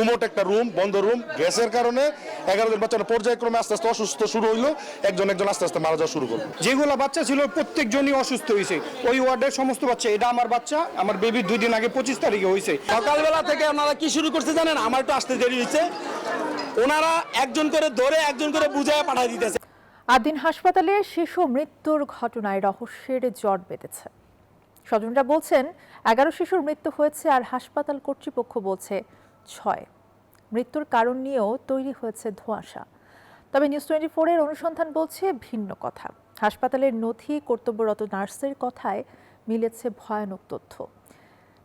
গুমোট একটা রুম, বন্ধ রুম, গ্যাসের কারণে 11 দিন বাচ্চারা পর্যায়ক্রমে আস্তে আস্তে অসুস্থ শুরু হইলো, একজন আস্তে আস্তে মারা যাওয়া শুরু করলো। যেগুলো বাচ্চা ছিল প্রত্যেকজনই অসুস্থ হয়েছে। ওই ওয়ার্ডের সমস্ত বাচ্চা, এটা আমার বাচ্চা, আমার বেবি 2 দিন আগে 25 তারিখে হয়েছে। সকালবেলা থেকে ওনারা কি শুরু করছে জানেন? আমার একটু আসতে দেরি হয়েছে। ওনারা একজন করে ধরে একজন করে বুঝায় পাঠিয়ে দিতেছে। আদিন হাসপাতালে শিশু মৃত্যুর ঘটনায় রহস্যের জট বেঁধেছে। স্বজনরা বলছেন 11 শিশুর মৃত্যু হয়েছে, আর হাসপাতাল কর্তৃপক্ষ বলছে 6। মৃত্যুর কারণ নিয়েও তৈরি হয়েছে ধোঁয়াশা। তবে নিউজ 24 এর অনুসন্ধান বলছে ভিন্ন কথা। হাসপাতালের নথি, কর্তব্যরত নার্সের কথায় মিলেছে ভয়ানক তথ্য।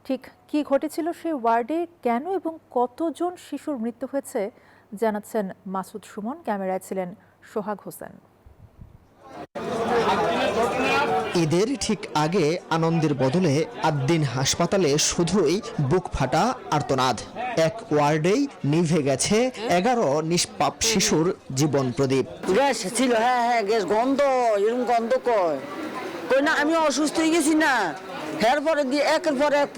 ঠিক কি ঘটেছিল সেই ওয়ার্ডে, কেন এবং কতজন শিশুর মৃত্যু হয়েছে জানাচ্ছেন মাসুদ সুমন। ক্যামেরায় ছিলেন সোহাগ হোসেন। ঈদের ঠিক আগে আনন্দের বদলে আদ্দিন হাসপাতালে শুধুই বুক ফাটা আর্তনাদ। এক ওয়ার্ডেই নিভে গেছে 11 নিষ্পাপ শিশুর জীবন প্রদীপ। গ্যাস ছিল, হ্যাঁ গ্যাস গন্ধ, এরকম গন্ধ কই না, আমি অসুস্থ হয়ে গেছি না। এরপরে দিয়ে একের পর এক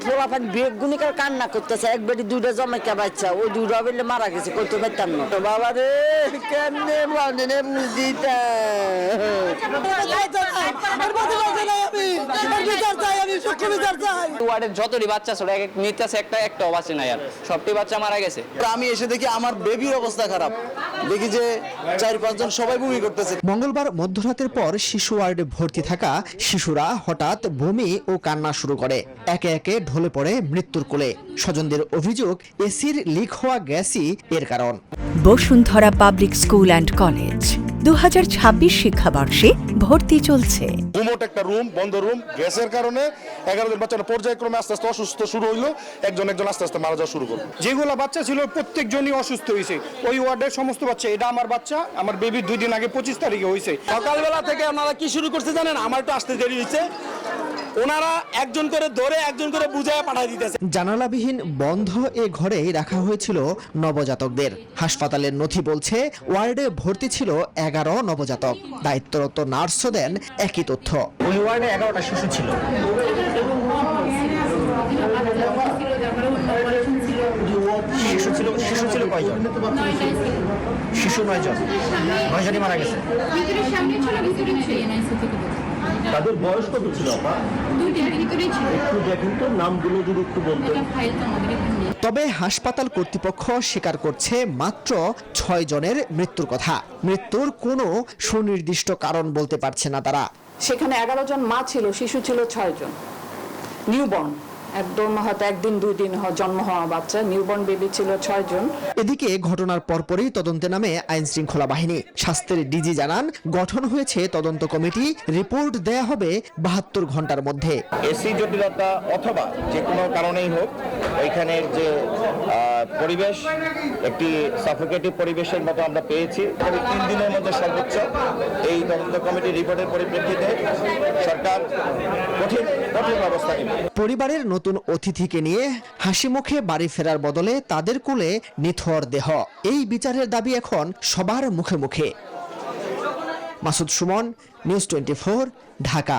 পোলাপান বেগ গুনিকার কান্না করতেছে। এক বেটি 2টা জমাইকা বাচ্চা, ওই 2টা বেলে মারা গেছে, কইতে পারতাম না। বাবা রে, কেমনে মানে বুঝিতা ওয়ার্ডের যতটি বাচ্চা ছিল এক নিতেছে একটাও বাঁচে নাই, আর সবটি বাচ্চা মারা গেছে। আমি এসে দেখি আমার বেবির অবস্থা খারাপ, দেখি যে 4-5 জন সবাই বমি করতেছে। মঙ্গলবার মধ্যরাতের পর শিশু ওয়ার্ডে ভর্তি থাকা শিশুরা হঠাৎ বমি ও কান্না শুরু করে। একে একে ঢলে পড়ে মৃত্যুর কোলে। স্বজনদের অভিযোগ, এসির লিক হওয়া গ্যাসই এর কারণ। Bashundhara public school and college 2026 শিক্ষাবর্ষে ভর্তি চলছে। গুমোট একটা রুম, বন্ধ রুম, গ্যাসের কারণে 11 দিন বাচ্চারা পর্যায়ক্রমে আস্তে আস্তে অসুস্থ শুরু হইলো, একজন আস্তে আস্তে মারা যাওয়া শুরু করলো। যেগুলো বাচ্চা ছিল প্রত্যেকজনই অসুস্থ হয়েছে। ওই ওয়ার্ডের সমস্ত বাচ্চা, এটা আমার বাচ্চা, আমার বেবি 2 দিন আগে 25 তারিখে হয়েছে। সকালবেলা থেকে ওনারা কি শুরু করছে জানেন? আমার একটু আসতে দেরি হয়েছে। ওনারা একজন করে ধরে একজন করে বুঝায় পাঠিয়ে দিতেছে। জানালাবিহীন বন্ধ এ ঘরেই রাখা হয়েছিল নবজাতকদের। হাসপাতালের নথি বলছে ওয়ার্ডে ভর্তি ছিল 11 নবজাতক। দায়িত্বরত নার্সও দেন একই তথ্য। ওই ওয়ার্ডে 11টা শিশু ছিল। শিশু ছিল কয়জন? শিশু 9 জন। 9 জনই মারা গেছে। তাদের বয়স কত ছিল? একটু দেখেন তো, নামগুলো যদি একটু বলতেন। তবে হাসপাতাল কর্তৃপক্ষ স্বীকার করছে মাত্র 6 জনের মৃত্যুর কথা। মৃত্যুর কোনো সুনির্দিষ্ট কারণ বলতে পারছে না তারা। সেখানে 11 জন মা ছিল, শিশু ছিল 6 জন। নিউবর্ন, একদম হয়তো 1 দিন 2 দিন জন্ম হওয়া বাচ্চা, নিউবর্ন বেবি ছিল 6 জন। এদিকে ঘটনার পরপরই তদন্তে নামে আইন শৃঙ্খলা বাহিনী। স্বাস্থ্যের ডিজি জানান, গঠন হয়েছে তদন্ত কমিটি, রিপোর্ট দেয়া হবে 72 ঘন্টার মধ্যে। এসি জটিলতা অথবা যে কোনো কারণেই হোক, ওইখানের যে পরিবেশ একটি সাফোকেটিভ পরিবেশের মতো আমরা পেয়েছি। 3 দিনের মধ্যে সর্বোচ্চ এই তদন্ত কমিটির রিপোর্টের পরিপ্রেক্ষিতে সরকার কঠিন ব্যবস্থা নেবে। পরিবারের নতুন অতিথিকে নিয়ে হাসি মুখে বাড়ি ফেরার বদলে তাদের কোলে নিথর দেহ। এই বিচারের দাবি এখন সবার মুখে মুখে। মাসুদ সুমন, নিউজ 24, ঢাকা।